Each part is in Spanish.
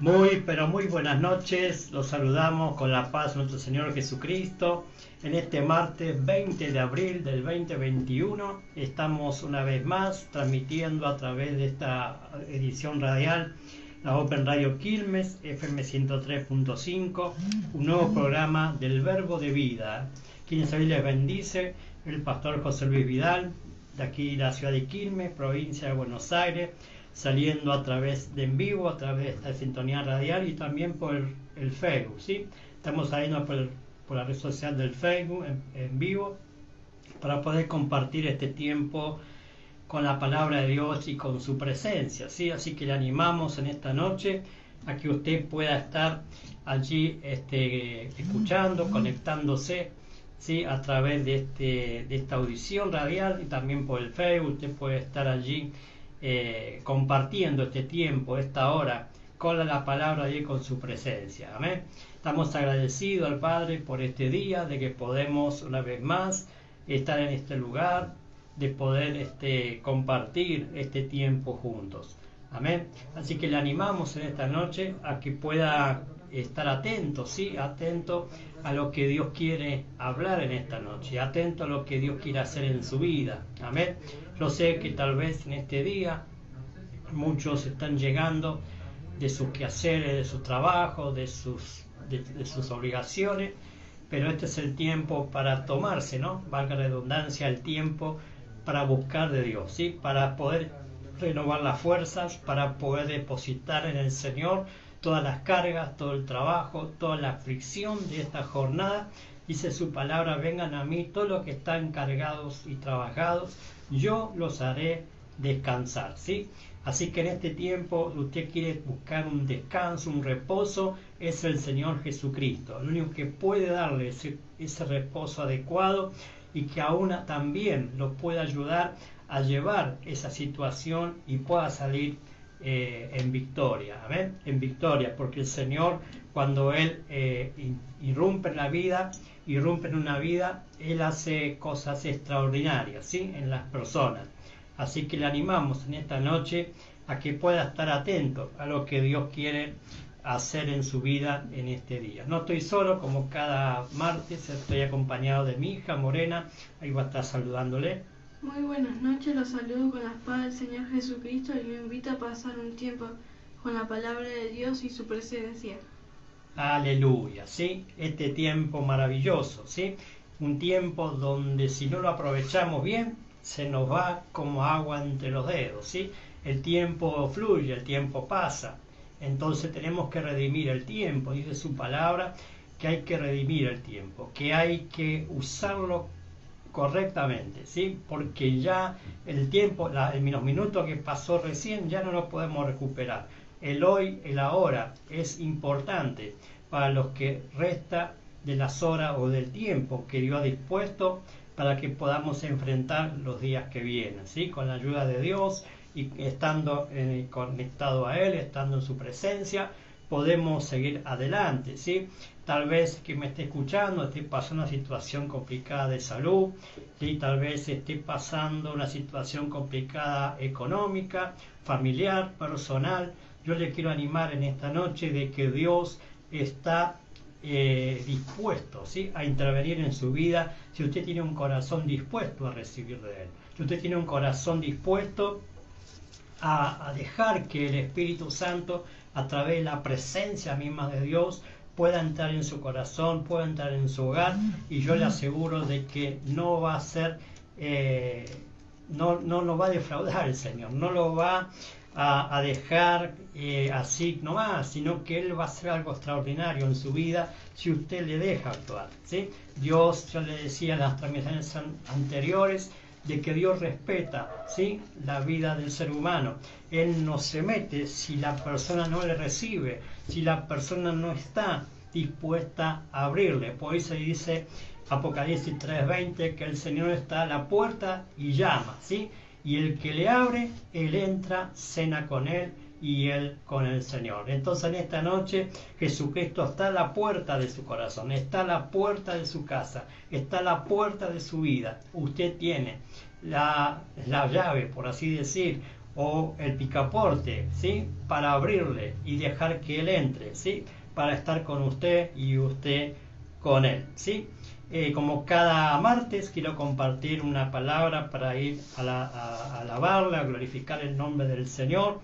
Muy, pero muy buenas noches. Los saludamos con la paz de nuestro Señor Jesucristo. En este martes 20 de abril del 2021 estamos una vez más transmitiendo a través de esta edición radial, la Open Radio Quilmes, FM 103.5, un nuevo programa del Verbo de Vida. Quien hoy les bendice, el pastor José Luis Vidal, de aquí la ciudad de Quilmes, provincia de Buenos Aires, saliendo a través de en vivo, a través de esta sintonía radial y también por el Facebook, ¿sí? Estamos saliendo por la red social del Facebook en vivo para poder compartir este tiempo con la palabra de Dios y con su presencia, ¿sí? Así que le animamos en esta noche a que usted pueda estar allí escuchando, conectándose, ¿sí? A través de esta audición radial y también por el Facebook. Usted puede estar allí compartiendo este tiempo, esta hora, con la palabra de Dios, con su presencia. Amén. Estamos agradecidos al Padre por este día, de que podemos una vez más estar en este lugar, de poder compartir este tiempo juntos. Amén. Así que le animamos en esta noche a que pueda estar atento, ¿sí? Atento a lo que Dios quiere hablar en esta noche, atento a lo que Dios quiere hacer en su vida. Amén. Yo sé que tal vez en este día muchos están llegando de sus quehaceres, de su trabajo, de sus obligaciones, pero este es el tiempo para tomarse, ¿no? Valga la redundancia, el tiempo para buscar de Dios, ¿sí? Para poder renovar las fuerzas, para poder depositar en el Señor todas las cargas, todo el trabajo, toda la aflicción de esta jornada. Dice su palabra: vengan a mí todos los que están cargados y trabajados, yo los haré descansar, ¿sí? Así que en este tiempo, si usted quiere buscar un descanso, un reposo, es el Señor Jesucristo, el único que puede darle ese reposo adecuado y que aún también lo puede ayudar a llevar esa situación y pueda salir en victoria. ¿Ven? En victoria, porque el Señor, cuando Él irrumpe en la vida, irrumpe en una vida, Él hace cosas extraordinarias, ¿sí? En las personas. Así que le animamos en esta noche a que pueda estar atento a lo que Dios quiere hacer en su vida en este día. No estoy solo, como cada martes, estoy acompañado de mi hija Morena. Ahí va a estar saludándole. Muy buenas noches, los saludo con la paz del Señor Jesucristo y lo invito a pasar un tiempo con la palabra de Dios y su presencia. Aleluya, ¿sí? Este tiempo maravilloso, ¿sí? Un tiempo donde si no lo aprovechamos bien, se nos va como agua entre los dedos, ¿sí? El tiempo fluye, el tiempo pasa. Entonces tenemos que redimir el tiempo. Dice su palabra que hay que redimir el tiempo, que hay que usarlo correctamente, ¿sí? Porque ya el tiempo, los minutos que pasó recién, ya no lo podemos recuperar. El hoy, el ahora es importante para los que resta de las horas o del tiempo que Dios ha dispuesto para que podamos enfrentar los días que vienen, ¿sí? Con la ayuda de Dios y estando conectado a Él, estando en su presencia, podemos seguir adelante, ¿sí? Tal vez que me esté escuchando esté pasando una situación complicada de salud, ¿sí? Tal vez esté pasando una situación complicada económica, familiar, personal. Yo le quiero animar en esta noche de que Dios está dispuesto, ¿sí? A intervenir en su vida si usted tiene un corazón dispuesto a recibir de Él. Si usted tiene un corazón dispuesto a dejar que el Espíritu Santo, a través de la presencia misma de Dios, pueda entrar en su corazón, pueda entrar en su hogar, y yo le aseguro de que no va a ser, no lo va a defraudar el Señor, no lo va a dejar así nomás, sino que Él va a hacer algo extraordinario en su vida si usted le deja actuar, ¿sí? Dios, yo le decía en las transmisiones anteriores, de que Dios respeta, ¿sí? La vida del ser humano. Él no se mete si la persona no le recibe, si la persona no está dispuesta a abrirle. Por eso dice Apocalipsis 3:20 que el Señor está a la puerta y llama, ¿sí? Y el que le abre, Él entra, cena con Él y Él con el Señor. Entonces en esta noche Jesucristo está a la puerta de su corazón, está a la puerta de su casa, está a la puerta de su vida. Usted tiene la llave, por así decir, o el picaporte, ¿sí? Para abrirle y dejar que Él entre, ¿sí? Para estar con usted y usted con Él, ¿sí? Como cada martes quiero compartir una palabra para ir a alabarle, a glorificar el nombre del Señor.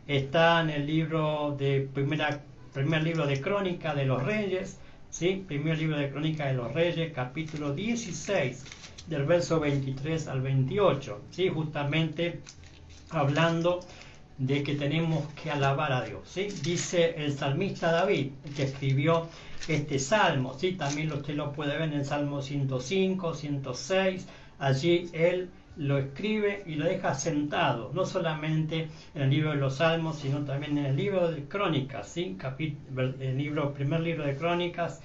Está en el libro de primer libro de Crónica de los Reyes, ¿sí? Primer libro de Crónica de los Reyes, capítulo 16, del verso 23 al 28, ¿sí? Justamente hablando de que tenemos que alabar a Dios, ¿sí? Dice el salmista David, que escribió este salmo, ¿sí? También usted lo puede ver en el Salmo 105, 106, allí él lo escribe y lo deja sentado, no solamente en el libro de los Salmos, sino también en el libro de Crónicas, ¿sí? Primer libro de Crónicas,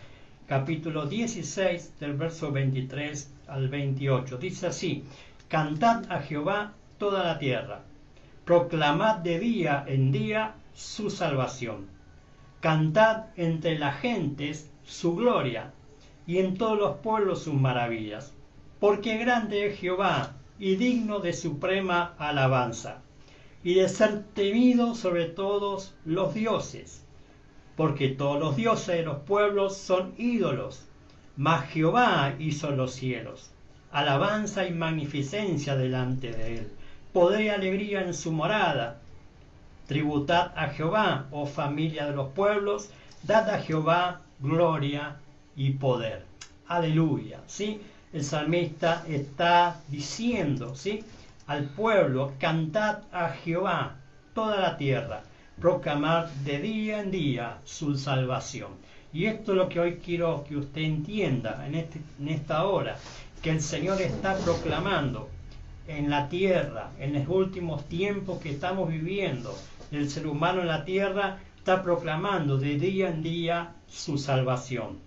capítulo 16, del verso 23 al 28. Dice así: cantad a Jehová toda la tierra, proclamad de día en día su salvación. Cantad entre las gentes su gloria, y en todos los pueblos sus maravillas. Porque grande es Jehová, y digno de suprema alabanza, y de ser temido sobre todos los dioses. Porque todos los dioses de los pueblos son ídolos, mas Jehová hizo los cielos. Alabanza y magnificencia delante de él, poder y alegría en su morada. Tributad a Jehová, oh familia de los pueblos, dad a Jehová gloria y poder. Aleluya, ¿sí? El salmista está diciendo, ¿sí? Al pueblo: cantad a Jehová toda la tierra, proclamar de día en día su salvación. Y esto es lo que hoy quiero que usted entienda en esta hora, que el Señor está proclamando en la tierra, en los últimos tiempos que estamos viviendo. El ser humano en la tierra está proclamando de día en día su salvación.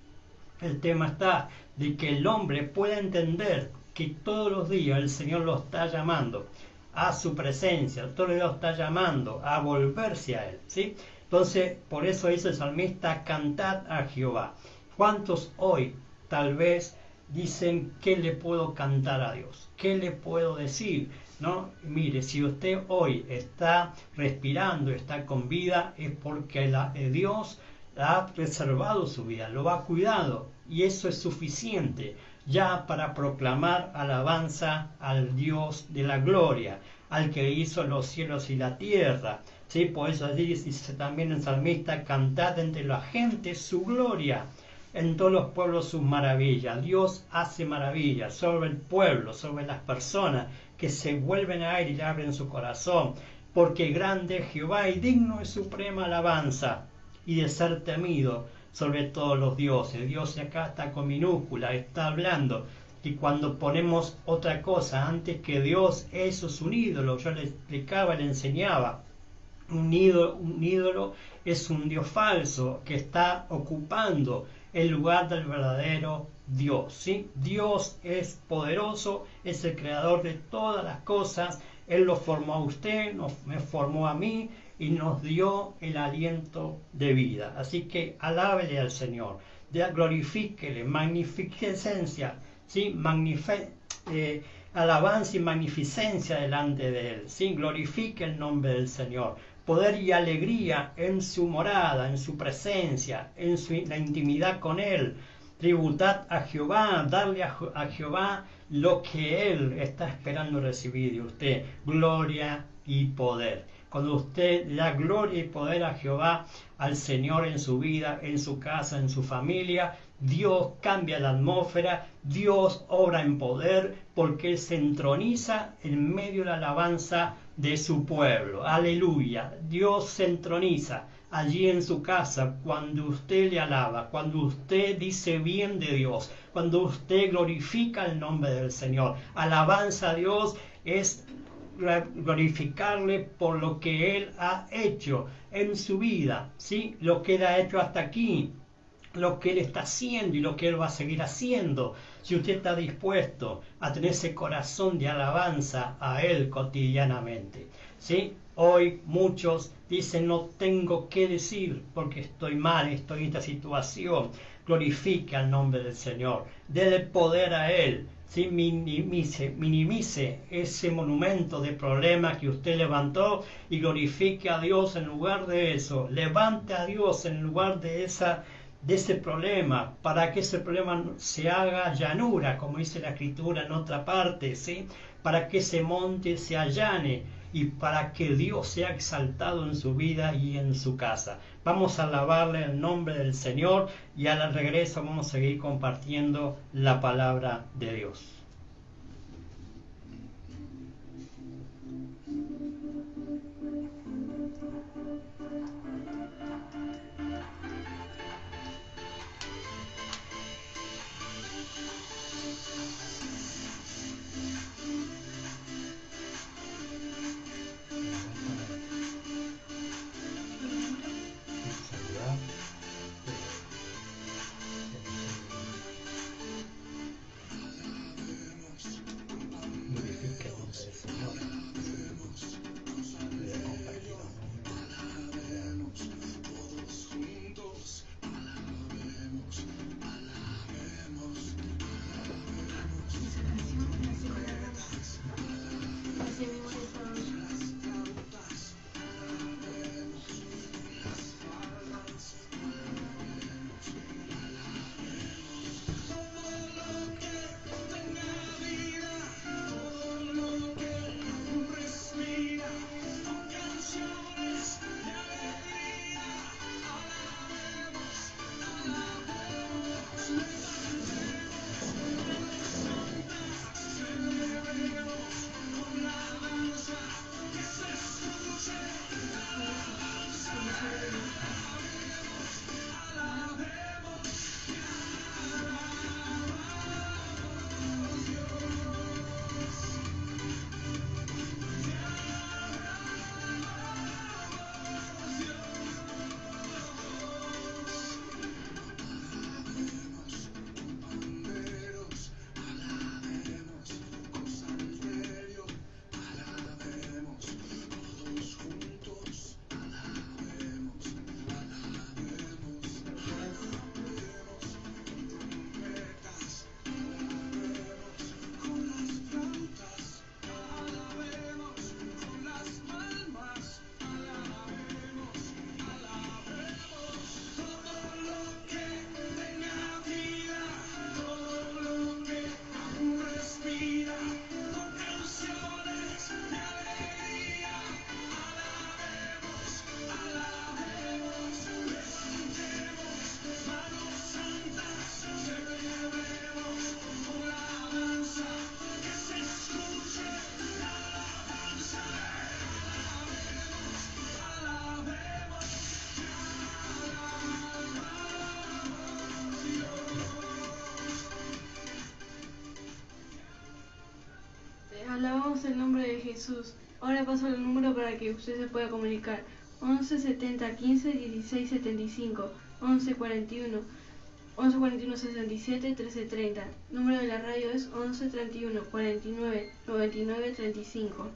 El tema está de que el hombre pueda entender que todos los días el Señor lo está llamando a su presencia, todos los días lo está llamando a volverse a Él, ¿sí? Entonces, por eso dice el salmista: cantad a Jehová. ¿Cuántos hoy tal vez dicen: ¿qué le puedo cantar a Dios? ¿Qué le puedo decir? ¿No? Mire, si usted hoy está respirando, está con vida, es porque Dios ha preservado su vida, lo ha cuidado, y eso es suficiente ya para proclamar alabanza al Dios de la gloria, al que hizo los cielos y la tierra, ¿sí? Por eso dice también el salmista: cantad entre la gente su gloria, en todos los pueblos sus maravillas. Dios hace maravillas sobre el pueblo, sobre las personas que se vuelven a Él y le abren su corazón. Porque grande es Jehová, y digno de suprema alabanza, y de ser temido sobre todos los dioses. Dios acá está con minúscula, está hablando que cuando ponemos otra cosa antes que Dios, eso es un ídolo. Yo le explicaba, le enseñaba. Un ídolo es un Dios falso que está ocupando el lugar del verdadero Dios, ¿sí? Dios es poderoso, es el creador de todas las cosas. Él lo formó a usted, me formó a mí y nos dio el aliento de vida. Así que alábele al Señor, glorifíquele, magnificencia, ¿sí? Alabanza y magnificencia delante de Él, ¿sí? Glorifique el nombre del Señor. Poder y alegría en su morada, en su presencia, en la intimidad con Él. Tributad a Jehová, darle a Jehová lo que Él está esperando recibir de usted: gloria y poder. Cuando usted da gloria y poder a Jehová, al Señor, en su vida, en su casa, en su familia, Dios cambia la atmósfera, Dios obra en poder, porque Él se entroniza en medio de la alabanza de su pueblo. Aleluya. Dios se entroniza allí en su casa cuando usted le alaba, cuando usted dice bien de Dios, cuando usted glorifica el nombre del Señor. Alabanza a Dios es glorificarle por lo que Él ha hecho en su vida, ¿sí? Lo que Él ha hecho hasta aquí, lo que Él está haciendo y lo que Él va a seguir haciendo. Si usted está dispuesto a tener ese corazón de alabanza a Él cotidianamente, ¿sí? Hoy muchos dicen: no tengo qué decir porque estoy mal, estoy en esta situación. glorifique al nombre del Señor, déle poder a Él, ¿sí? Minimice ese monumento de problemas que usted levantó y glorifique a Dios en lugar de eso. Levante a Dios en lugar de ese problema, para que ese problema se haga llanura, como dice la Escritura en otra parte, ¿sí? Para que ese monte se allane y para que Dios sea exaltado en su vida y en su casa. Vamos a alabarle el nombre del Señor y al regreso vamos a seguir compartiendo la palabra de Dios. Alabamos el nombre de Jesús. Ahora paso el número para que usted se pueda comunicar. 11 70 15 16 75 11 41 67 13 30. Número de la radio es 11 31 49 99 35.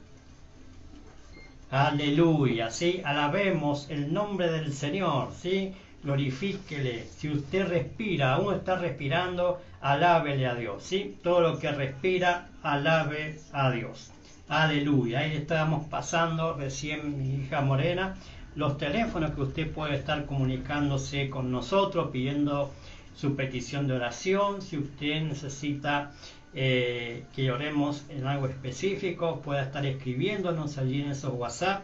Aleluya, ¿sí? Alabemos el nombre del Señor, ¿sí? Glorifíquele. Si usted respira, aún está respirando, alábele a Dios, ¿sí? Todo lo que respira, alabe a Dios. Aleluya. Ahí estábamos pasando recién, mi hija Morena, los teléfonos que usted puede estar comunicándose con nosotros, pidiendo su petición de oración. Si usted necesita que oremos en algo específico, pueda estar escribiéndonos allí en esos WhatsApp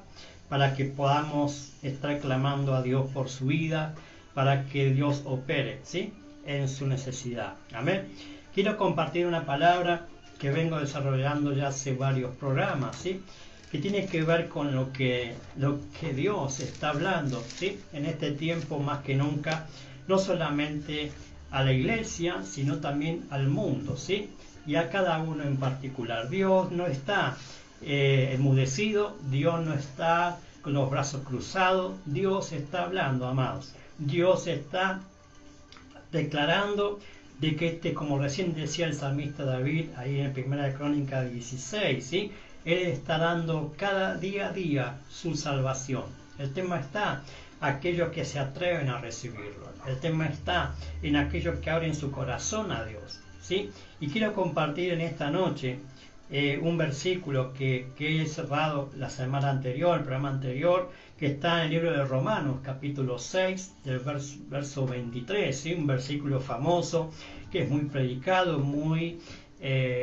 para que podamos estar clamando a Dios por su vida, para que Dios opere, ¿sí? En su necesidad. Amén. Quiero compartir una palabra que vengo desarrollando ya hace varios programas, ¿sí? Que tiene que ver con lo que Dios está hablando, ¿sí? En este tiempo más que nunca, no solamente a la iglesia, sino también al mundo, ¿sí? Y a cada uno en particular. Dios no está enmudecido, Dios no está con los brazos cruzados, Dios está hablando, amados. Dios está declarando de que como recién decía el salmista David, ahí en 1 Crónica 16, ¿sí? Él está dando cada día a día su salvación. El tema está aquellos que se atreven a recibirlo. El tema está en aquellos que abren su corazón a Dios, ¿sí? Y quiero compartir en esta noche un versículo que he cerrado la semana anterior, el programa anterior, que está en el libro de Romanos, capítulo 6, del verso 23, ¿sí? Un versículo famoso que es muy predicado, muy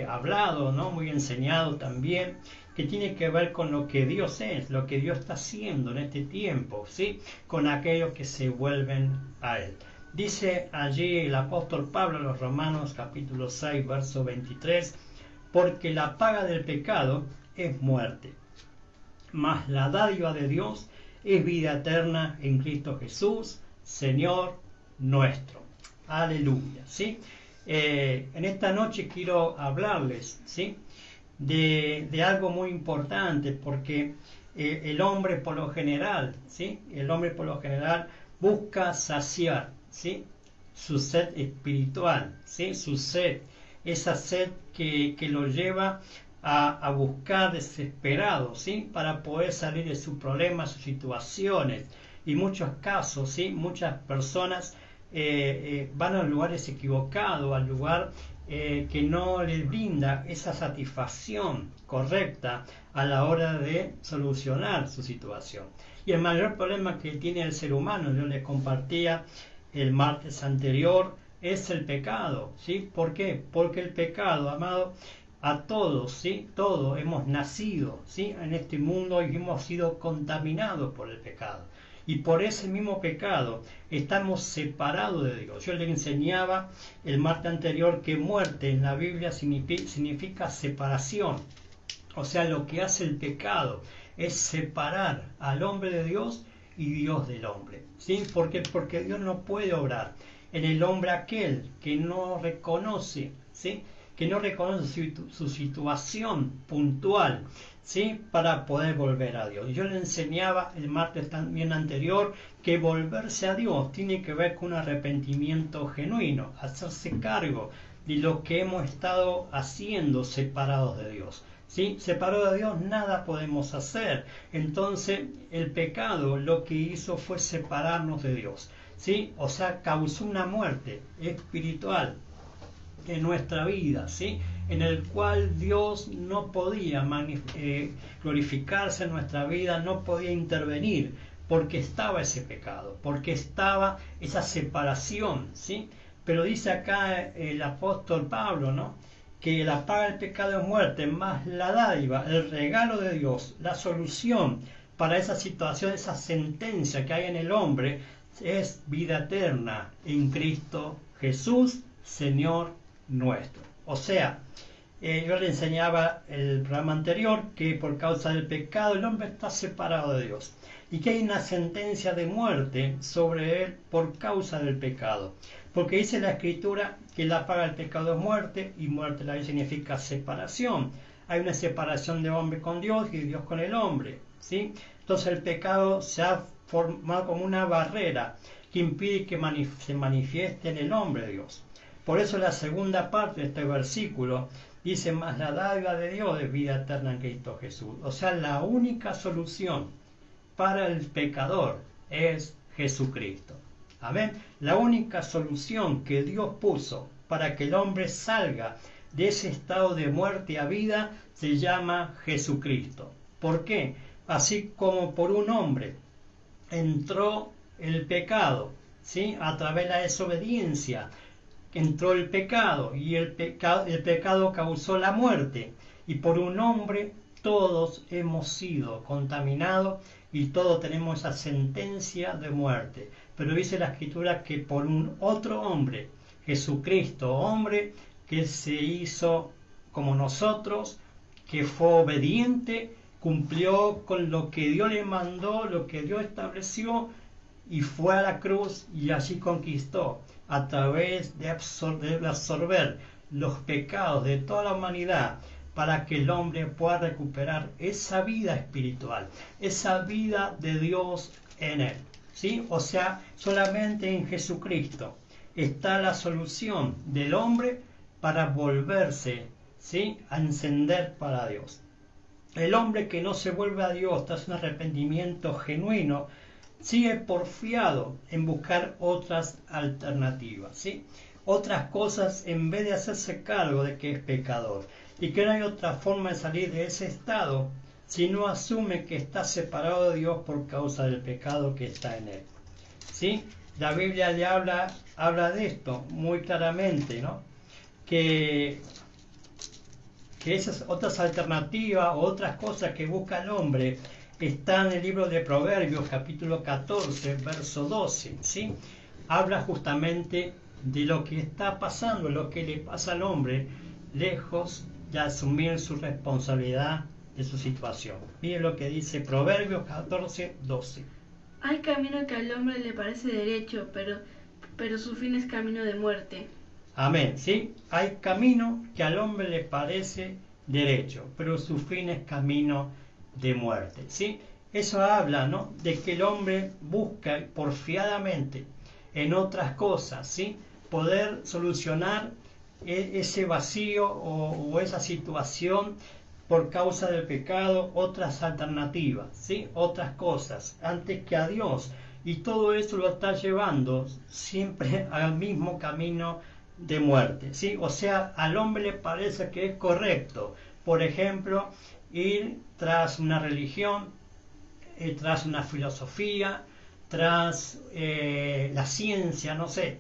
hablado, ¿no? Muy enseñado también, que tiene que ver con lo que Dios es, lo que Dios está haciendo en este tiempo, ¿sí? Con aquellos que se vuelven a Él. Dice allí el apóstol Pablo en los Romanos capítulo 6, verso 23, porque la paga del pecado es muerte, mas la dádiva de Dios es vida eterna en Cristo Jesús, Señor nuestro. Aleluya, ¿sí? En esta noche quiero hablarles, ¿sí? De algo muy importante, porque el hombre por lo general, ¿sí? El hombre por lo general busca saciar, ¿sí? Su sed espiritual, ¿sí? Su sed, esa sed que lo lleva a buscar desesperado, ¿sí? Para poder salir de sus problemas, sus situaciones. Y muchos casos, ¿sí? Muchas personas van a lugares equivocados, al lugar que no les brinda esa satisfacción correcta a la hora de solucionar su situación. Y el mayor problema que tiene el ser humano, yo les compartía el martes anterior, es el pecado, ¿sí? ¿Por qué? Porque el pecado, amado, a todos, ¿sí? Todos hemos nacido, ¿sí? En este mundo y hemos sido contaminados por el pecado. Y por ese mismo pecado estamos separados de Dios. Yo le enseñaba el martes anterior que muerte en la Biblia significa separación. O sea, lo que hace el pecado es separar al hombre de Dios y Dios del hombre, ¿sí? ¿Por qué? Porque Dios no puede obrar en el hombre aquel que no reconoce, ¿sí? Que no reconoce su situación puntual, ¿sí? Para poder volver a Dios. Yo le enseñaba el martes también anterior que volverse a Dios tiene que ver con un arrepentimiento genuino, hacerse cargo de lo que hemos estado haciendo separados de Dios, ¿sí? Separado de Dios nada podemos hacer. Entonces el pecado lo que hizo fue separarnos de Dios, ¿sí? O sea, causó una muerte espiritual en nuestra vida, ¿sí? En el cual Dios no podía glorificarse en nuestra vida, no podía intervenir, porque estaba ese pecado, porque estaba esa separación, ¿sí? Pero dice acá el apóstol Pablo, ¿no? Que la paga del pecado es muerte, más la dádiva, el regalo de Dios, la solución para esa situación, esa sentencia que hay en el hombre, es vida eterna en Cristo Jesús, Señor nuestro. O sea, yo le enseñaba el programa anterior que por causa del pecado el hombre está separado de Dios y que hay una sentencia de muerte sobre él por causa del pecado, porque dice la Escritura que la paga del pecado es muerte, y muerte la significa separación. Hay una separación de hombre con Dios y de Dios con el hombre, ¿sí? Entonces el pecado se ha formado como una barrera que impide que se manifieste en el hombre de Dios. Por eso la segunda parte de este versículo dice, más la dádiva de Dios es vida eterna en Cristo Jesús. O sea, la única solución para el pecador es Jesucristo. Amén. La única solución que Dios puso para que el hombre salga de ese estado de muerte a vida se llama Jesucristo. ¿Por qué? Así como por un hombre entró el pecado, ¿sí? A través de la desobediencia entró el pecado y el pecado causó la muerte, y por un hombre todos hemos sido contaminados y todos tenemos esa sentencia de muerte. Pero dice la Escritura que por un otro hombre, Jesucristo, hombre que se hizo como nosotros, que fue obediente, cumplió con lo que Dios le mandó, lo que Dios estableció, y fue a la cruz y allí conquistó a través de absorber los pecados de toda la humanidad, para que el hombre pueda recuperar esa vida espiritual, esa vida de Dios en él, ¿sí? O sea, solamente en Jesucristo está la solución del hombre para volverse, ¿sí? A encender para Dios. el hombre que no se vuelve a Dios tras un arrepentimiento genuino, sigue porfiado en buscar otras alternativas, ¿sí? Otras cosas en vez de hacerse cargo de que es pecador y que no hay otra forma de salir de ese estado si no asume que está separado de Dios por causa del pecado que está en él, ¿sí? La Biblia le habla de esto muy claramente, ¿no? Que esas otras alternativas o otras cosas que busca el hombre están en el libro de Proverbios, capítulo 14, verso 12, ¿sí? Habla justamente de lo que está pasando, lo que le pasa al hombre, lejos de asumir su responsabilidad de su situación. Miren lo que dice Proverbios 14, 12. Hay camino que al hombre le parece derecho, pero su fin es camino de muerte. Amén, ¿sí? Hay camino que al hombre le parece derecho, pero su fin es camino de muerte, ¿sí? Eso habla, ¿no? De que el hombre busca porfiadamente en otras cosas, ¿sí? Poder solucionar ese vacío o esa situación por causa del pecado, otras alternativas, ¿sí? Otras cosas, antes que a Dios. Y todo eso lo está llevando siempre al mismo camino de muerte, ¿sí? O sea, al hombre le parece que es correcto, por ejemplo, ir tras una religión, tras una filosofía, tras la ciencia, no sé,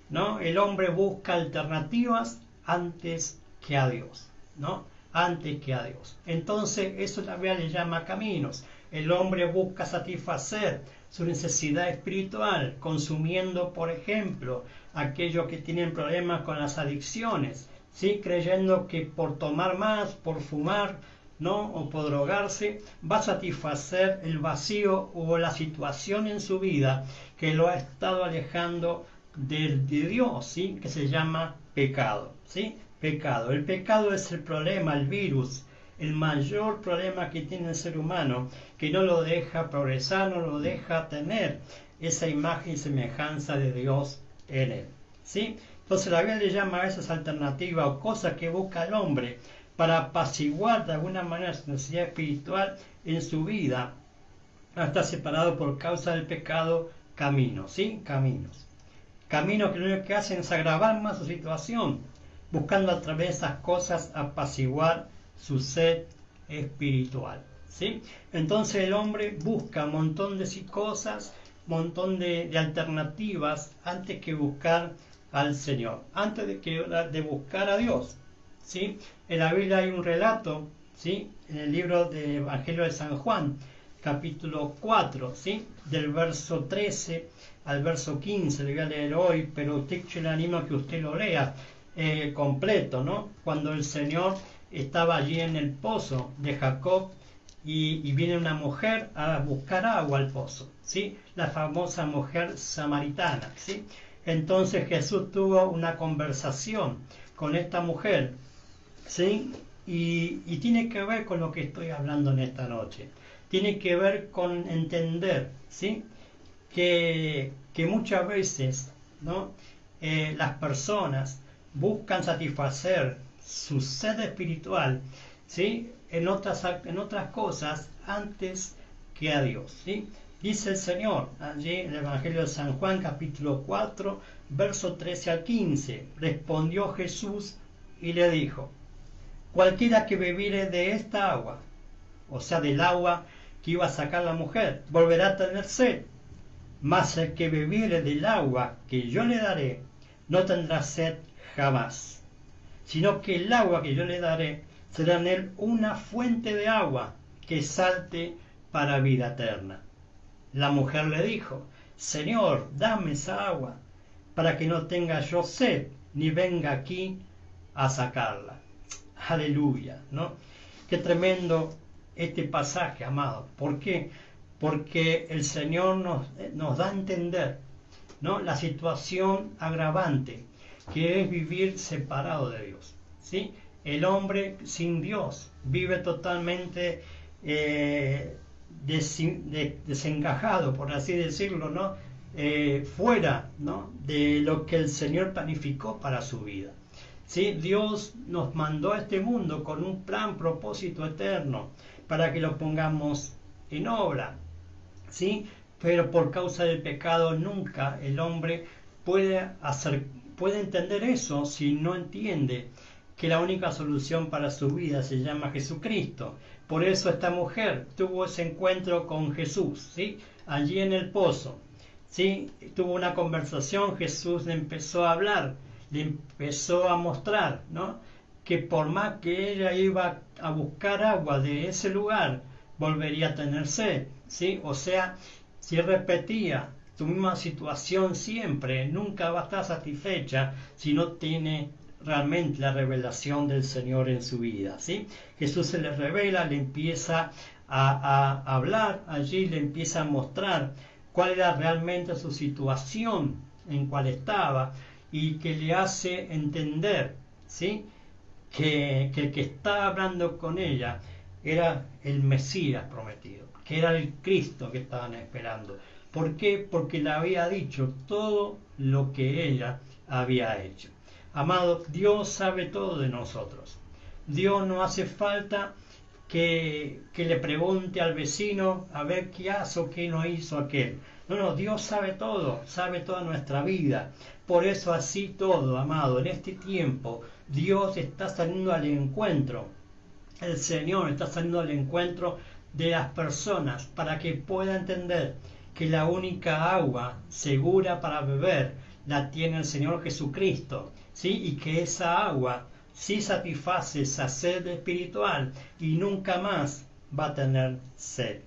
¿no? El hombre busca alternativas antes que a Dios, ¿no? Antes que a Dios. Entonces, eso la Biblia le llama caminos. El hombre busca satisfacer su necesidad espiritual, consumiendo, por ejemplo, aquellos que tienen problemas con las adicciones, ¿sí? Creyendo que por tomar más, por fumar, ¿no? O por drogarse, va a satisfacer el vacío o la situación en su vida que lo ha estado alejando de Dios, ¿sí? Que se llama pecado, ¿sí? Pecado. El pecado es el problema, el virus, el mayor problema que tiene el ser humano, que no lo deja progresar, no lo deja tener esa imagen y semejanza de Dios en él, ¿sí? Entonces la Biblia le llama a esas alternativas o cosas que busca el hombre para apaciguar de alguna manera su necesidad espiritual en su vida, hasta separado por causa del pecado, caminos, ¿sí? Caminos que lo único que hacen es agravar más su situación, buscando a través de esas cosas apaciguar su sed espiritual, ¿sí? Entonces el hombre busca un montón de cosas, un montón de alternativas antes que buscar al Señor, antes de buscar a Dios, ¿sí? En la Biblia hay un relato, ¿sí? En el libro del Evangelio de San Juan, capítulo 4, ¿sí? Del verso 13 al verso 15, le voy a leer hoy, pero usted, yo le animo a que usted lo lea completo, ¿no? Cuando el Señor estaba allí en el pozo de Jacob y viene una mujer a buscar agua al pozo, ¿sí? La famosa mujer samaritana, ¿sí? Entonces Jesús tuvo una conversación con esta mujer, ¿sí? Y tiene que ver con lo que estoy hablando en esta noche. Tiene que ver con entender, ¿sí? Que muchas veces, ¿no? Las personas buscan satisfacer su sed espiritual, ¿sí? en otras cosas antes que a Dios, ¿sí? Dice el Señor allí en el Evangelio de San Juan, capítulo 4, verso 13 al 15. Respondió Jesús y le dijo: cualquiera que bebiere de esta agua, o sea, del agua que iba a sacar la mujer, volverá a tener sed. Mas el que bebiere del agua que yo le daré, no tendrá sed jamás, sino que el agua que yo le daré será en él una fuente de agua que salte para vida eterna. La mujer le dijo: Señor, dame esa agua, para que no tenga yo sed, ni venga aquí a sacarla. Aleluya, ¿no? Qué tremendo este pasaje, amado. ¿Por qué? Porque el Señor nos da a entender, ¿no? La situación agravante que es vivir separado de Dios, ¿sí? El hombre sin Dios vive totalmente desencajado, por así decirlo, ¿no? Fuera, ¿no? de lo que el Señor planificó para su vida, ¿sí? Dios nos mandó a este mundo con un plan, propósito eterno, para que lo pongamos en obra, ¿sí? Pero por causa del pecado nunca el hombre puede entender eso si no entiende que la única solución para su vida se llama Jesucristo. Por eso esta mujer tuvo ese encuentro con Jesús, ¿sí? Allí en el pozo, ¿sí? Tuvo una conversación, Jesús le empezó a hablar, le empezó a mostrar, ¿no? Que por más que ella iba a buscar agua de ese lugar, volvería a tener sed, ¿sí? O sea, si repetía tu misma situación siempre, nunca va a estar satisfecha si no tiene realmente la revelación del Señor en su vida, ¿sí? Jesús se le revela, le empieza a hablar allí, le empieza a mostrar cuál era realmente su situación en cual estaba y que le hace entender, ¿sí? Que el que estaba hablando con ella era el Mesías prometido, que era el Cristo que estaban esperando. ¿Por qué? Porque le había dicho todo lo que ella había hecho. Amado, Dios sabe todo de nosotros. Dios no hace falta que le pregunte al vecino a ver qué hace o qué no hizo aquel. No, Dios sabe todo, sabe toda nuestra vida. Por eso así todo, amado, en este tiempo Dios está saliendo al encuentro. El Señor está saliendo al encuentro de las personas para que pueda entender que la única agua segura para beber la tiene el Señor Jesucristo, ¿sí? Y que esa agua sí satisface esa sed espiritual y nunca más va a tener sed,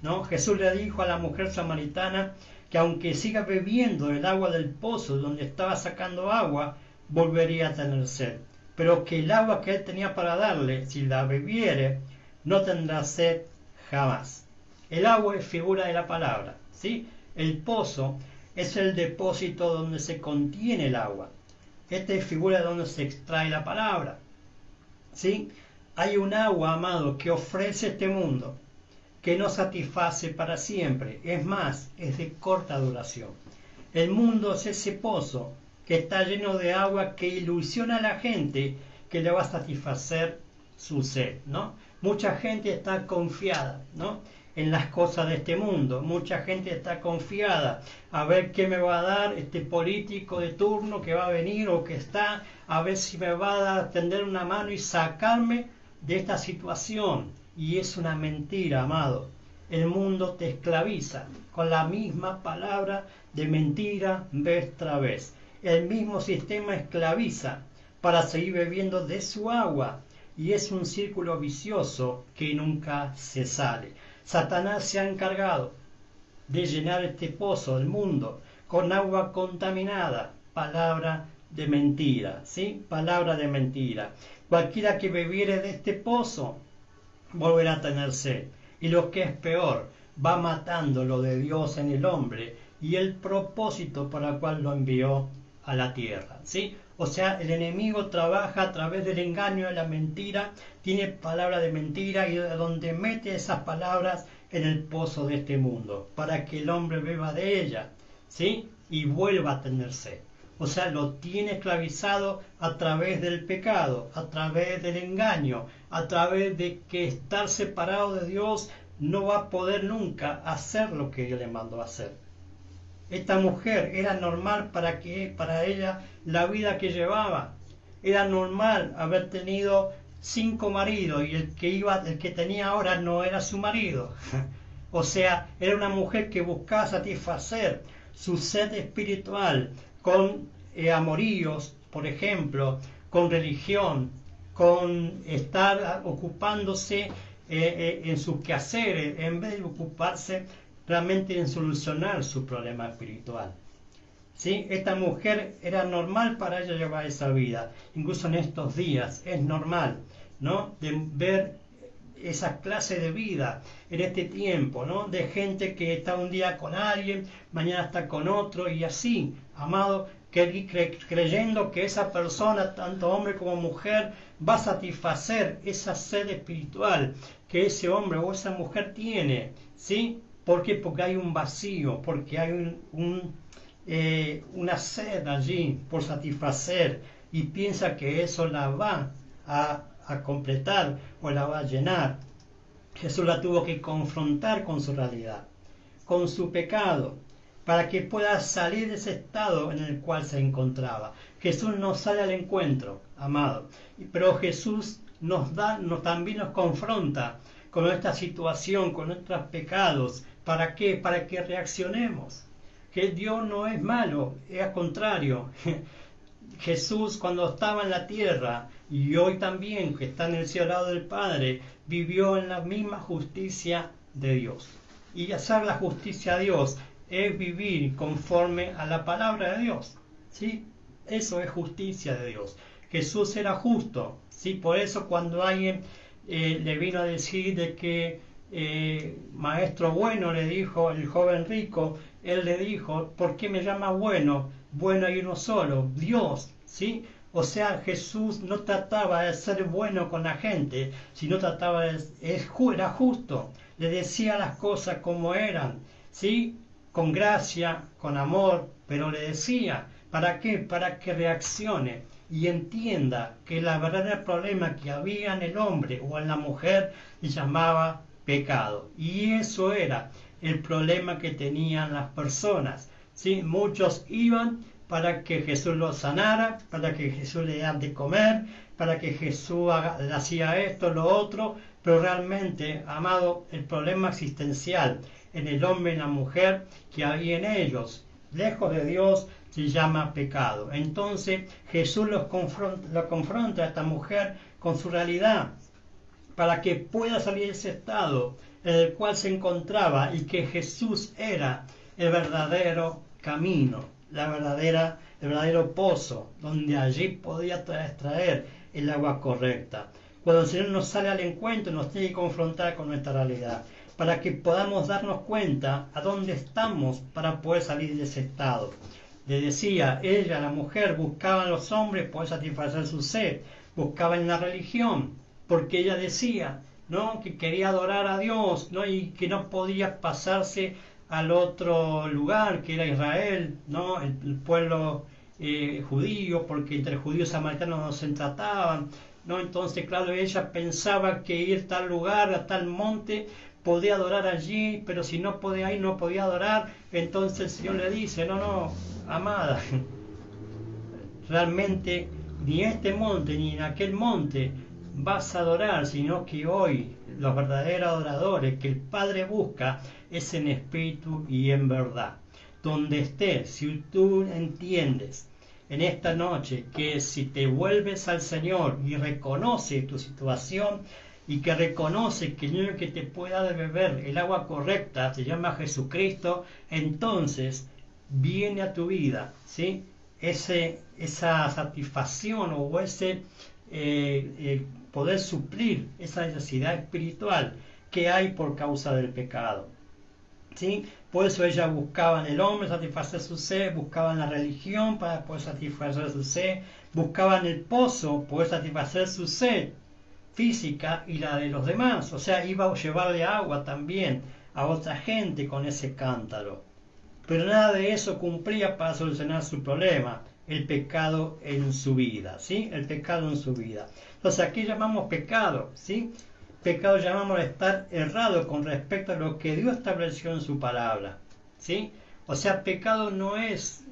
¿no? Jesús le dijo a la mujer samaritana que aunque siga bebiendo el agua del pozo donde estaba sacando agua, volvería a tener sed, pero que el agua que él tenía para darle, si la bebiere, no tendrá sed jamás. El agua es figura de la palabra, ¿sí? El pozo es el depósito donde se contiene el agua. Esta es figura de donde se extrae la palabra, ¿sí? Hay un agua, amado, que ofrece este mundo, que no satisface para siempre. Es más, es de corta duración. El mundo es ese pozo que está lleno de agua que ilusiona a la gente que le va a satisfacer su sed, ¿no? Mucha gente está confiada, ¿no?, en las cosas de este mundo. Mucha gente está confiada a ver qué me va a dar este político de turno que va a venir o que está, a ver si me va a tender una mano y sacarme de esta situación. Y es una mentira, amado. El mundo te esclaviza con la misma palabra de mentira vez tras vez. El mismo sistema esclaviza para seguir bebiendo de su agua y es un círculo vicioso que nunca se sale. Satanás se ha encargado de llenar este pozo del mundo con agua contaminada, palabra de mentira, ¿sí? Palabra de mentira. Cualquiera que bebiere de este pozo volverá a tener sed. Y lo que es peor, va matando lo de Dios en el hombre y el propósito para el cual lo envió a la tierra, ¿sí? O sea, el enemigo trabaja a través del engaño, de la mentira, tiene palabra de mentira y de donde mete esas palabras en el pozo de este mundo, para que el hombre beba de ella, ¿sí? Y vuelva a tener sed. O sea, lo tiene esclavizado a través del pecado, a través del engaño, a través de que estar separado de Dios no va a poder nunca hacer lo que Dios le mandó a hacer. Esta mujer era normal para ella la vida que llevaba. Era normal haber tenido 5 maridos y el que tenía ahora no era su marido. O sea, era una mujer que buscaba satisfacer su sed espiritual con amoríos, por ejemplo, con religión, con estar ocupándose en sus quehaceres, en vez de ocuparse realmente en solucionar su problema espiritual. ¿Sí? Esta mujer era normal para ella llevar esa vida. Incluso en estos días es normal, ¿no?, de ver esa clase de vida en este tiempo, ¿no?, de gente que está un día con alguien, mañana está con otro y así, amado, creyendo que esa persona, tanto hombre como mujer, va a satisfacer esa sed espiritual que ese hombre o esa mujer tiene, ¿sí? ¿Por qué? Porque hay un vacío, porque hay una sed allí por satisfacer y piensa que eso la va a completar o la va a llenar. Jesús la tuvo que confrontar con su realidad, con su pecado, para que pueda salir de ese estado en el cual se encontraba. Jesús nos sale al encuentro, amado, pero Jesús también nos confronta con nuestra situación, con nuestros pecados. ¿Para qué? Para que reaccionemos. Que Dios no es malo, es al contrario. Jesús, cuando estaba en la tierra, y hoy también, que está en el cielo al lado del Padre, vivió en la misma justicia de Dios. Y hacer la justicia a Dios es vivir conforme a la palabra de Dios. ¿Sí? Eso es justicia de Dios. Jesús era justo. ¿Sí? Por eso cuando alguien le vino a decir de que maestro bueno, le dijo el joven rico, él le dijo, ¿por qué me llama bueno? Bueno hay uno solo, Dios. ¿Sí? O sea, Jesús no trataba de ser bueno con la gente, sino trataba era justo, le decía las cosas como eran, ¿sí? Con gracia, con amor, pero le decía, ¿para qué? Para que reaccione y entienda que el verdadero problema que había en el hombre o en la mujer se llamaba pecado. Y eso era el problema que tenían las personas, ¿sí? Muchos iban para que Jesús los sanara, para que Jesús le diera de comer, para que Jesús hacía esto, lo otro, pero realmente, amado, el problema existencial en el hombre y en la mujer que había en ellos, lejos de Dios, se llama pecado. Entonces Jesús lo confronta a esta mujer con su realidad, para que pueda salir de ese estado en el cual se encontraba, y que Jesús era el verdadero camino, el verdadero pozo, donde allí podía extraer el agua correcta. Cuando el Señor nos sale al encuentro, nos tiene que confrontar con nuestra realidad, para que podamos darnos cuenta a dónde estamos para poder salir de ese estado. Le decía, ella, la mujer, buscaba en los hombres poder satisfacer su sed, buscaba en la religión, porque ella decía, ¿no?, que quería adorar a Dios, ¿no?, y que no podía pasarse al otro lugar, que era Israel, ¿no?, el pueblo judío, porque entre judíos y samaritanos no se trataban, ¿no? Entonces, claro, ella pensaba que ir a tal lugar, a tal monte, podía adorar allí, pero si no podía ir, no podía adorar. Entonces el Señor le dice, no, amada, realmente ni en este monte ni en aquel monte vas a adorar, sino que hoy los verdaderos adoradores que el Padre busca es en espíritu y en verdad. Donde estés, si tú entiendes en esta noche que si te vuelves al Señor y reconoces tu situación, y que reconoce que el único que te puede dar de beber el agua correcta se llama Jesucristo, entonces viene a tu vida, ¿sí?, esa satisfacción o ese poder suplir esa necesidad espiritual que hay por causa del pecado, ¿sí? Por eso ella buscaba en el hombre satisfacer su sed, buscaba en la religión para poder satisfacer su sed, buscaba en el pozo poder satisfacer su sed física y la de los demás. O sea, iba a llevarle agua también a otra gente con ese cántaro. Pero nada de eso cumplía para solucionar su problema, el pecado en su vida, ¿sí? El pecado en su vida. Entonces aquí llamamos pecado, ¿sí? Pecado llamamos a estar errado con respecto a lo que Dios estableció en su palabra, ¿sí? O sea, pecado no es,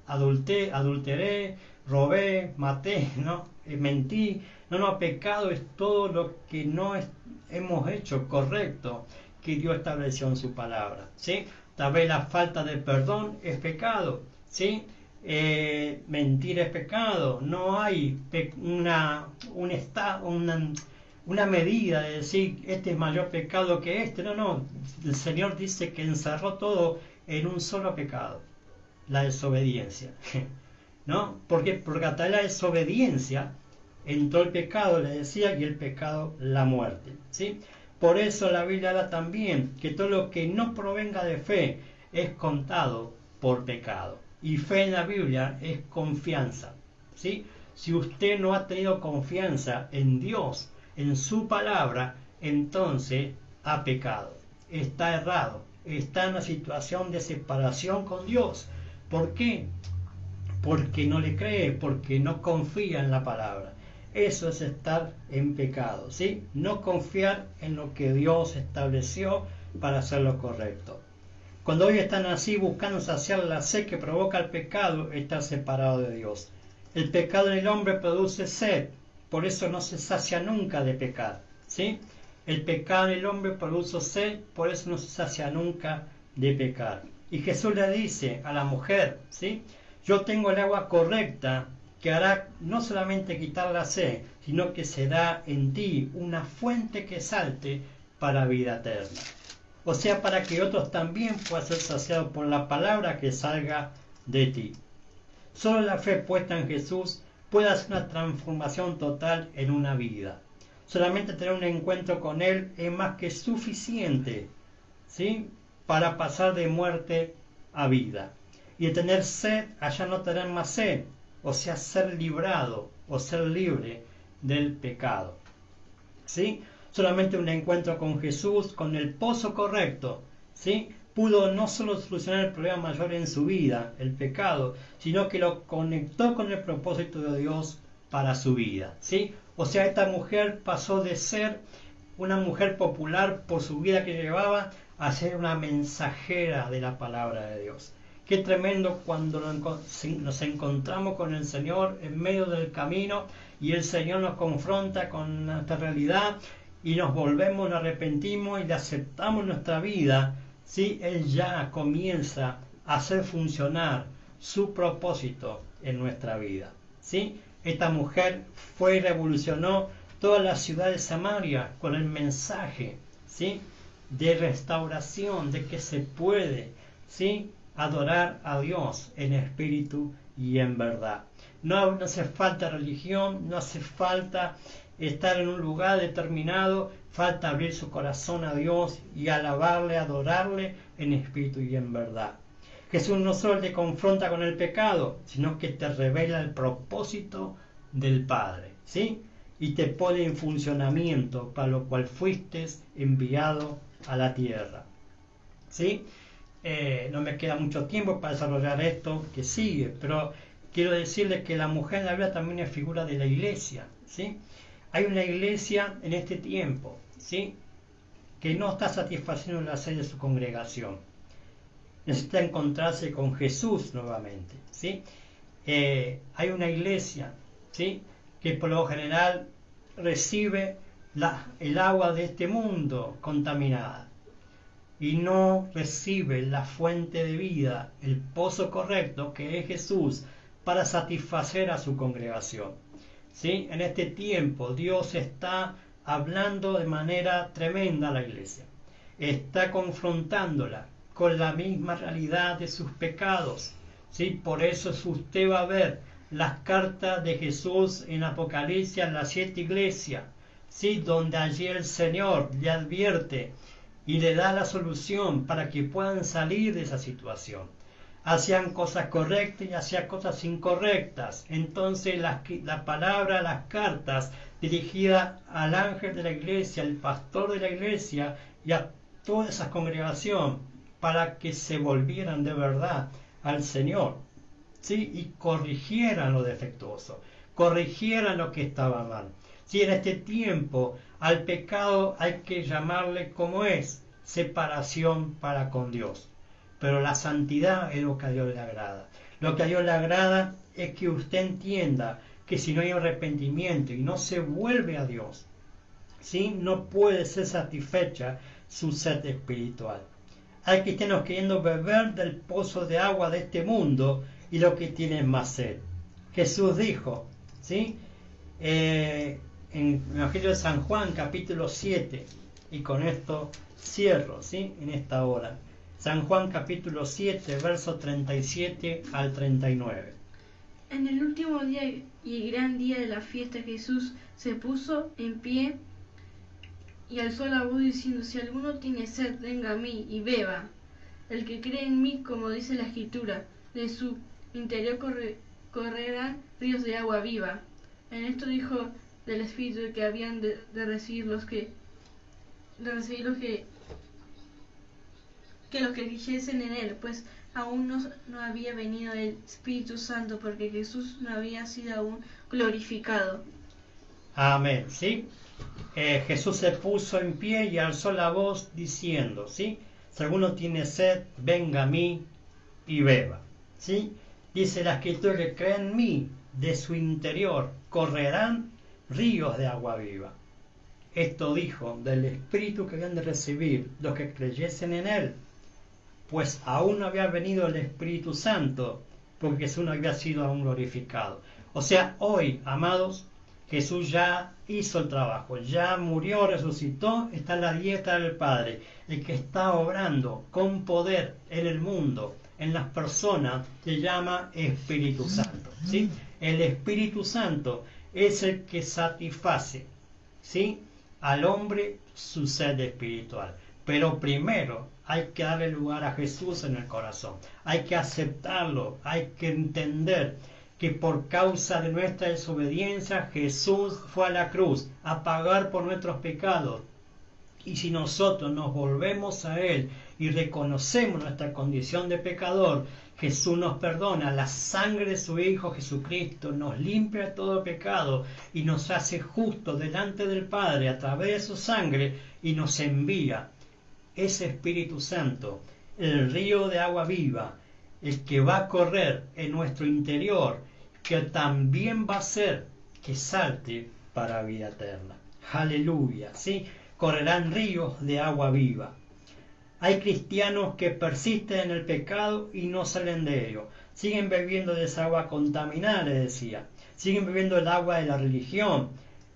adulteré, robé, maté, ¿no? Mentí. No, pecado es todo lo que no hemos hecho correcto que Dios estableció en su palabra, ¿sí? Tal vez la falta de perdón es pecado, ¿sí? Mentir es pecado. No hay una medida de decir este es mayor pecado que este. No. El Señor dice que encerró todo en un solo pecado, la desobediencia, ¿no? Porque a través de la desobediencia entró el pecado, le decía, y el pecado la muerte, ¿sí? Por eso la Biblia habla también que todo lo que no provenga de fe es contado por pecado. Y fe en la Biblia es confianza, ¿sí? Si usted no ha tenido confianza en Dios, en su palabra, entonces ha pecado, está errado, está en una situación de separación con Dios. ¿Por qué? Porque no le cree, porque no confía en la palabra. Eso es estar en pecado, ¿sí? No confiar en lo que Dios estableció para hacer lo correcto. Cuando hoy están así buscando saciar la sed que provoca el pecado, está separado de Dios. El pecado en el hombre produce sed, por eso no se sacia nunca de pecar, ¿sí? El pecado en el hombre produce sed, por eso no se sacia nunca de pecar. Y Jesús le dice a la mujer, ¿sí? Yo tengo el agua correcta que hará no solamente quitar la sed, sino que será en ti una fuente que salte para vida eterna. O sea, para que otros también puedan ser saciados por la palabra que salga de ti. Solo la fe puesta en Jesús puede hacer una transformación total en una vida. Solamente tener un encuentro con Él es más que suficiente, ¿sí? Para pasar de muerte a vida. Y de tener sed, allá no tener más sed, o sea, ser librado o ser libre del pecado, ¿sí? Solamente un encuentro con Jesús, con el pozo correcto, ¿sí? Pudo no solo solucionar el problema mayor en su vida, el pecado, sino que lo conectó con el propósito de Dios para su vida, ¿sí? O sea, esta mujer pasó de ser una mujer popular por su vida que llevaba a ser una mensajera de la palabra de Dios. Qué tremendo cuando nos encontramos con el Señor en medio del camino y el Señor nos confronta con nuestra realidad y nos volvemos, nos arrepentimos y le aceptamos nuestra vida, ¿sí? Él ya comienza a hacer funcionar su propósito en nuestra vida, ¿sí? Esta mujer fue y revolucionó toda la ciudad de Samaria con el mensaje, ¿sí? De restauración, de que se puede, ¿sí? Adorar a Dios en espíritu y en verdad. No hace falta religión, no hace falta estar en un lugar determinado, falta abrir su corazón a Dios y alabarle, adorarle en espíritu y en verdad. Jesús no solo te confronta con el pecado, sino que te revela el propósito del Padre, ¿sí? Y te pone en funcionamiento para lo cual fuiste enviado a la tierra, ¿sí? No me queda mucho tiempo para desarrollar esto que sigue, pero quiero decirles que la mujer en la Biblia también es figura de la iglesia, ¿sí? Hay una iglesia en este tiempo, ¿sí? Que no está satisfaciendo la sed de su congregación. Necesita encontrarse con Jesús nuevamente, ¿sí? Hay una iglesia, ¿sí? Que por lo general recibe el agua de este mundo contaminada y no recibe la fuente de vida, el pozo correcto que es Jesús, para satisfacer a su congregación, ¿sí? En este tiempo Dios está hablando de manera tremenda a la iglesia, está confrontándola con la misma realidad de sus pecados, ¿sí? Por eso usted va a ver las cartas de Jesús en Apocalipsis a las 7 iglesias, ¿sí? Donde allí el Señor le advierte y le da la solución para que puedan salir de esa situación. Hacían cosas correctas y hacían cosas incorrectas. Entonces la palabra, las cartas dirigidas al ángel de la iglesia, al pastor de la iglesia y a toda esa congregación para que se volvieran de verdad al Señor, ¿sí? Y corrigieran lo defectuoso, corrigieran lo que estaba mal. Si en este tiempo al pecado hay que llamarle como es, separación para con Dios. Pero la santidad es lo que a Dios le agrada. Lo que a Dios le agrada es que usted entienda que si no hay arrepentimiento y no se vuelve a Dios, ¿sí? No puede ser satisfecha su sed espiritual. Hay cristianos queriendo beber del pozo de agua de este mundo y lo que tienen más sed. Jesús dijo, ¿sí? En el Evangelio de San Juan, capítulo 7, y con esto cierro, ¿sí? En esta hora. San Juan, capítulo 7, verso 37 al 39. En el último día y gran día de la fiesta, Jesús se puso en pie y alzó la voz diciendo: si alguno tiene sed, venga a mí y beba. El que cree en mí, como dice la Escritura, de su interior correrán ríos de agua viva. En esto dijo del Espíritu que habían de recibir los que creyesen en él, pues aún no había venido el Espíritu Santo, porque Jesús no había sido aún glorificado. Amén, ¿sí? Jesús se puso en pie y alzó la voz diciendo, ¿sí? Si alguno tiene sed, venga a mí y beba, ¿sí? Dice la Escritura que cree en mí, de su interior correrán ríos de agua viva. Esto dijo del Espíritu que habían de recibir los que creyesen en él, pues aún no había venido el Espíritu Santo, porque Jesús no había sido aún glorificado. O sea, hoy, amados, Jesús ya hizo el trabajo, ya murió, resucitó, está en la diestra del Padre. El que está obrando con poder en el mundo, en las personas, se llama Espíritu Santo, ¿sí? El Espíritu Santo es el que satisface, ¿sí?, al hombre su sed espiritual. Pero primero hay que darle lugar a Jesús en el corazón. Hay que aceptarlo, hay que entender que por causa de nuestra desobediencia Jesús fue a la cruz a pagar por nuestros pecados. Y si nosotros nos volvemos a Él y reconocemos nuestra condición de pecador, Jesús nos perdona. La sangre de su Hijo Jesucristo nos limpia de todo pecado y nos hace justos delante del Padre a través de su sangre, y nos envía ese Espíritu Santo, el río de agua viva, el que va a correr en nuestro interior, que también va a hacer que salte para vida eterna. Aleluya, ¿sí? Correrán ríos de agua viva. Hay cristianos que persisten en el pecado y no salen de ello. Siguen bebiendo de esa agua contaminada, les decía. Siguen bebiendo el agua de la religión.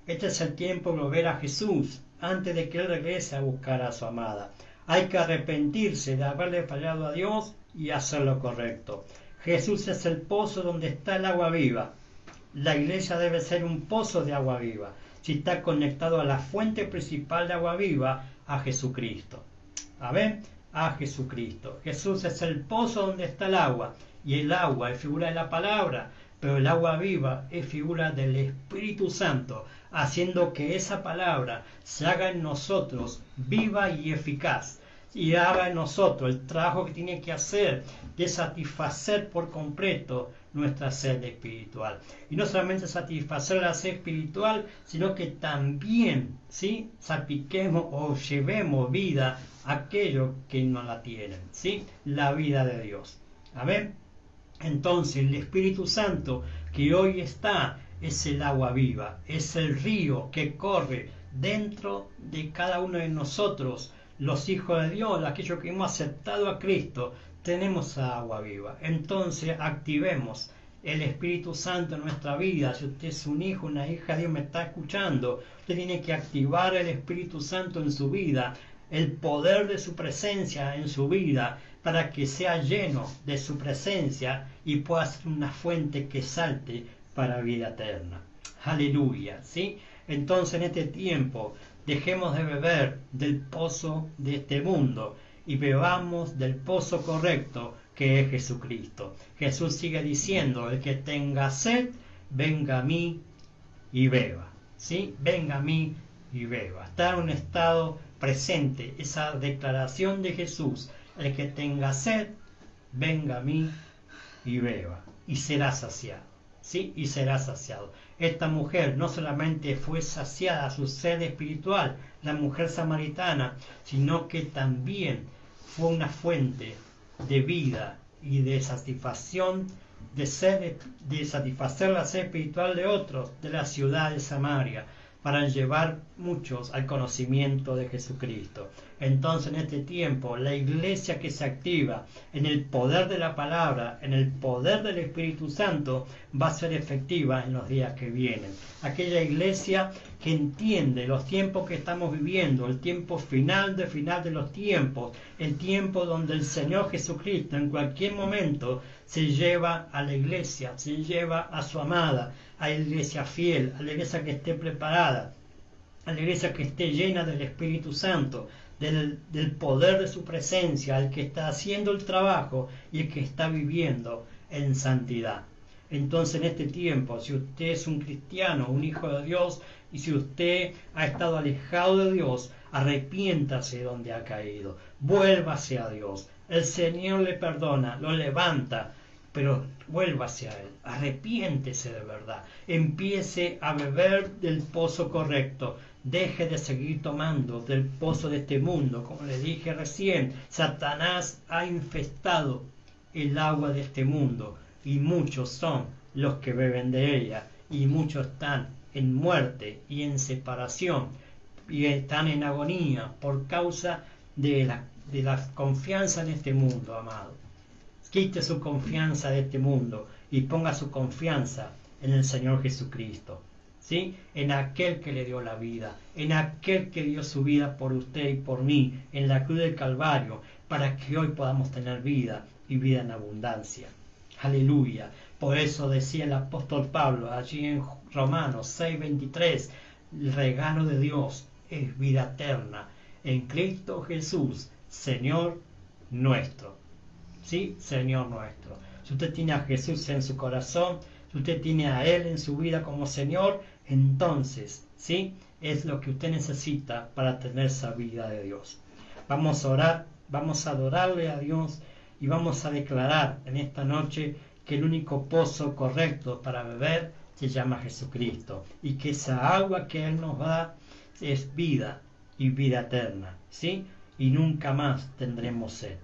Este es el tiempo de volver a Jesús antes de que Él regrese a buscar a su amada. Hay que arrepentirse de haberle fallado a Dios y hacer lo correcto. Jesús es el pozo donde está el agua viva. La iglesia debe ser un pozo de agua viva, si está conectado a la fuente principal de agua viva, a Jesucristo. Amén, a Jesucristo. Jesús es el pozo donde está el agua, y el agua es figura de la palabra, pero el agua viva es figura del Espíritu Santo, haciendo que esa palabra se haga en nosotros viva y eficaz, y haga en nosotros el trabajo que tiene que hacer de satisfacer por completo nuestra sed espiritual. Y no solamente satisfacer la sed espiritual, sino que también, ¿sí?, salpiquemos o llevemos vida a aquellos que no la tienen, ¿sí?, la vida de Dios. Amén. Entonces el Espíritu Santo que hoy está es el agua viva, es el río que corre dentro de cada uno de nosotros, los hijos de Dios, aquellos que hemos aceptado a Cristo. Tenemos agua viva. Entonces activemos el Espíritu Santo en nuestra vida. Si usted es un hijo, una hija de Dios, me está escuchando, usted tiene que activar el Espíritu Santo en su vida, el poder de su presencia en su vida, para que sea lleno de su presencia y pueda ser una fuente que salte para vida eterna. Aleluya, ¿sí? Entonces en este tiempo dejemos de beber del pozo de este mundo y bebamos del pozo correcto, que es Jesucristo. Jesús sigue diciendo: el que tenga sed, venga a mí y beba, ¿sí? Venga a mí y beba. Está en un estado presente esa declaración de Jesús: el que tenga sed, venga a mí y beba, y será saciado, ¿sí? Y será saciado. Esta mujer no solamente fue saciada su sed espiritual, la mujer samaritana, sino que también fue una fuente de vida y de satisfacción, de satisfacer la sed espiritual de otros, de la ciudad de Samaria, para llevar muchos al conocimiento de Jesucristo. Entonces en este tiempo la iglesia que se activa en el poder de la palabra, en el poder del Espíritu Santo, va a ser efectiva en los días que vienen. Aquella iglesia que entiende los tiempos que estamos viviendo, el tiempo final de los tiempos, el tiempo donde el Señor Jesucristo en cualquier momento se lleva a la iglesia, se lleva a su amada, a la iglesia fiel, a la iglesia que esté preparada, a la iglesia que esté llena del Espíritu Santo, del poder de su presencia, el que está haciendo el trabajo y el que está viviendo en santidad. Entonces en este tiempo, si usted es un cristiano, un hijo de Dios, y si usted ha estado alejado de Dios, arrepiéntase donde ha caído, vuélvase a Dios. El Señor le perdona, lo levanta, pero vuélvase a Él, arrepiéntese de verdad, empiece a beber del pozo correcto, deje de seguir tomando del pozo de este mundo. Como le dije recién, Satanás ha infestado el agua de este mundo y muchos son los que beben de ella y muchos están en muerte y en separación y están en agonía por causa de la confianza en este mundo, amado. Quite su confianza de este mundo y ponga su confianza en el Señor Jesucristo, ¿sí? En aquel que le dio la vida, en aquel que dio su vida por usted y por mí en la cruz del Calvario, para que hoy podamos tener vida y vida en abundancia. Aleluya. Por eso decía el apóstol Pablo allí en Romanos 6:23, el regalo de Dios es vida eterna en Cristo Jesús, Señor nuestro. Sí, Señor nuestro. Si usted tiene a Jesús en su corazón, si usted tiene a Él en su vida como Señor, entonces, sí, es lo que usted necesita para tener esa vida de Dios. Vamos a orar, vamos a adorarle a Dios y vamos a declarar en esta noche que el único pozo correcto para beber se llama Jesucristo y que esa agua que Él nos da es vida y vida eterna, ¿sí? Y nunca más tendremos sed.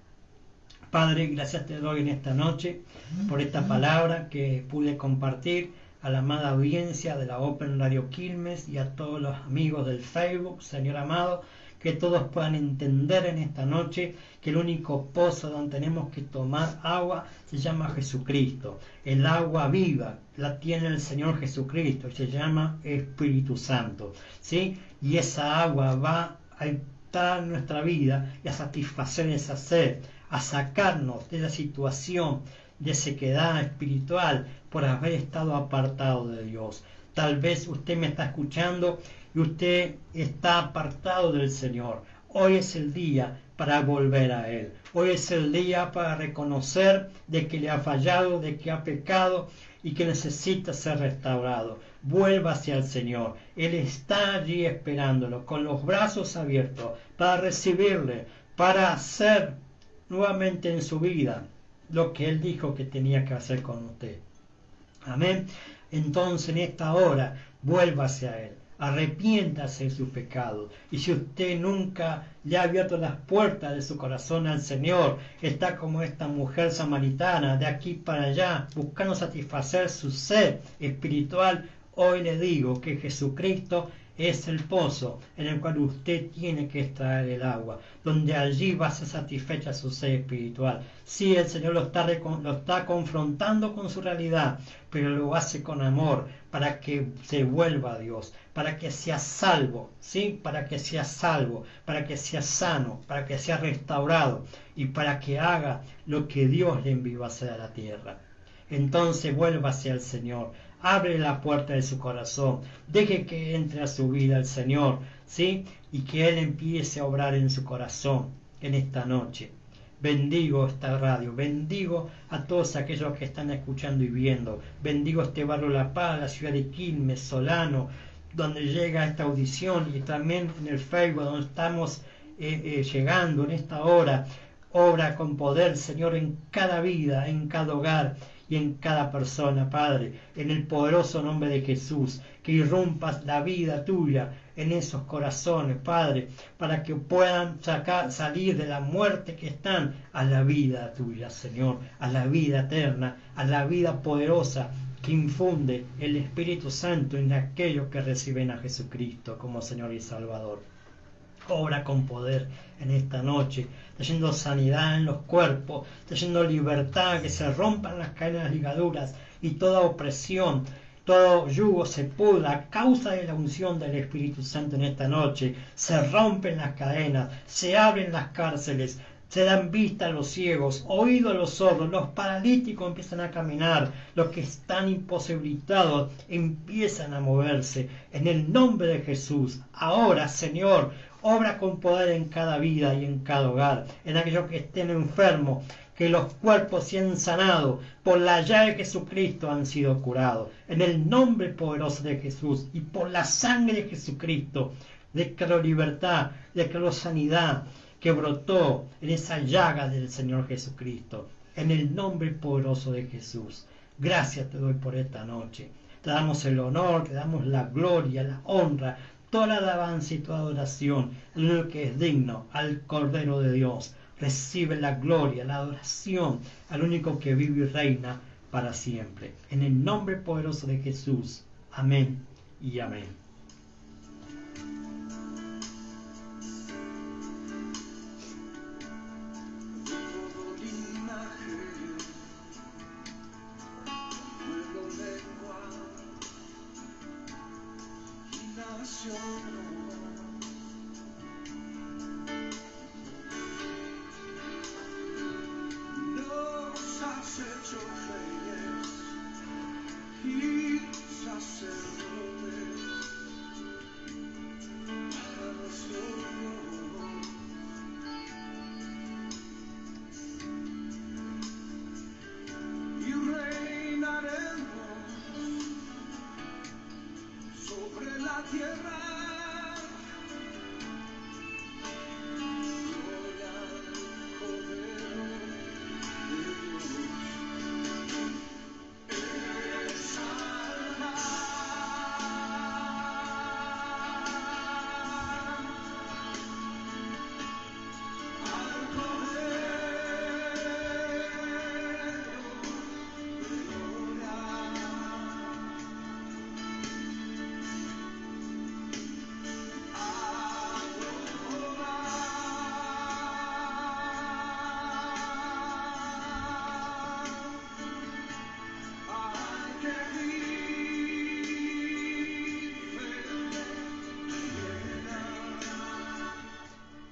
Padre, gracias te doy en esta noche por esta palabra que pude compartir a la amada audiencia de la Open Radio Quilmes y a todos los amigos del Facebook, Señor amado, que todos puedan entender en esta noche que el único pozo donde tenemos que tomar agua se llama Jesucristo. El agua viva la tiene el Señor Jesucristo y se llama Espíritu Santo, ¿sí? Y esa agua va a entrar en nuestra vida y a satisfacer esa sed, a sacarnos de la situación de sequedad espiritual por haber estado apartado de Dios. Tal vez usted me está escuchando y usted está apartado del Señor. Hoy es el día para volver a Él. Hoy es el día para reconocer de que le ha fallado, de que ha pecado y que necesita ser restaurado. Vuelva hacia el Señor. Él está allí esperándolo con los brazos abiertos para recibirle, para hacer nuevamente en su vida lo que Él dijo que tenía que hacer con usted. Amén. Entonces en esta hora vuélvase a Él, arrepiéntase de su pecado, y si usted nunca le ha abierto las puertas de su corazón al Señor, está como esta mujer samaritana de aquí para allá buscando satisfacer su sed espiritual. Hoy le digo que Jesucristo es el pozo en el cual usted tiene que extraer el agua, donde allí va a ser satisfecha su sed espiritual. Sí, el Señor lo está confrontando con su realidad, pero lo hace con amor, para que se vuelva a Dios, para que sea salvo, ¿sí? Para que sea salvo, para que sea sano, para que sea restaurado y para que haga lo que Dios le envió a hacer a la tierra. Entonces vuélvase al Señor, abre la puerta de su corazón, deje que entre a su vida el Señor, ¿sí? Y que Él empiece a obrar en su corazón en esta noche. Bendigo esta radio, bendigo a todos aquellos que están escuchando y viendo, bendigo este barrio La Paz, la ciudad de Quilmes, Solano, donde llega esta audición, y también en el Facebook donde estamos llegando en esta hora. Obra con poder, Señor, en cada vida, en cada hogar y en cada persona, Padre, en el poderoso nombre de Jesús, que irrumpas la vida tuya en esos corazones, Padre, para que puedan salir de la muerte que están a la vida tuya, Señor, a la vida eterna, a la vida poderosa que infunde el Espíritu Santo en aquellos que reciben a Jesucristo como Señor y Salvador. Obra con poder en esta noche, trayendo sanidad en los cuerpos, trayendo libertad, que se rompan las cadenas, ligaduras y toda opresión, todo yugo se pudra a causa de la unción del Espíritu Santo en esta noche. Se rompen las cadenas, se abren las cárceles, se dan vista a los ciegos, oído a los sordos, los paralíticos empiezan a caminar, los que están imposibilitados empiezan a moverse. En el nombre de Jesús, ahora, Señor, obra con poder en cada vida y en cada hogar, en aquellos que estén enfermos, que los cuerpos sean sanados, por la llave de Jesucristo han sido curados. En el nombre poderoso de Jesús y por la sangre de Jesucristo, declaro libertad, declaro sanidad, que brotó en esa llaga del Señor Jesucristo. en el nombre poderoso de Jesús. Gracias te doy por esta noche. Te damos el honor, te damos la gloria, la honra, toda la alabanza y toda adoración, el único que es digno, al Cordero de Dios. Recibe la gloria, la adoración, al único que vive y reina para siempre. En el nombre poderoso de Jesús. Amén y amén.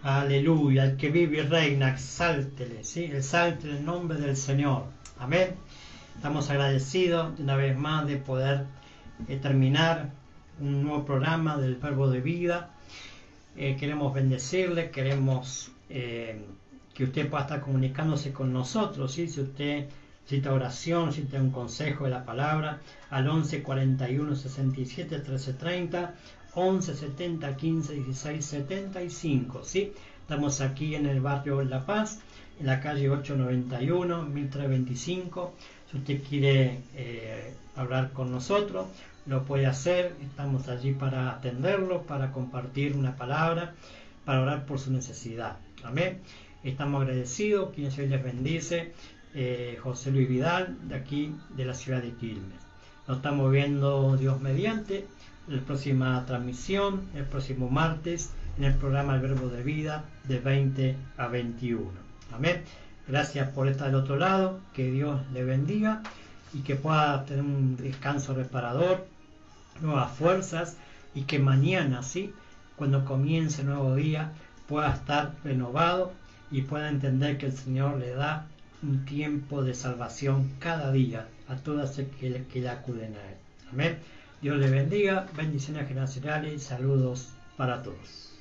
Aleluya, el que vive y reina, exáltele, ¿sí? Exalte el nombre del Señor. Amén. Estamos agradecidos una vez más de poder terminar un nuevo programa del Verbo de Vida. Queremos bendecirle, queremos que usted pueda estar comunicándose con nosotros, ¿sí? Si usted necesita oración, si necesita un consejo de la palabra, al 11 41 67 13 30, 11 70 15 16 75, ¿sí? Estamos aquí en el barrio La Paz, en la calle 891, 1325. Si usted quiere hablar con nosotros, lo puede hacer. Estamos allí para atenderlo, para compartir una palabra, para orar por su necesidad. Amén. Estamos agradecidos. Quien se les bendice, José Luis Vidal, de aquí, de la ciudad de Quilmes. Nos estamos viendo, Dios mediante, en la próxima transmisión, el próximo martes, en el programa El Verbo de Vida, de 20 a 21. Amén. Gracias por estar del otro lado. Que Dios le bendiga y que pueda tener un descanso reparador, nuevas fuerzas, y que mañana, ¿sí?, cuando comience el nuevo día, pueda estar renovado y pueda entender que el Señor le da un tiempo de salvación cada día a todos los que le acuden a Él. Amén. Dios le bendiga, bendiciones generacionales y saludos para todos.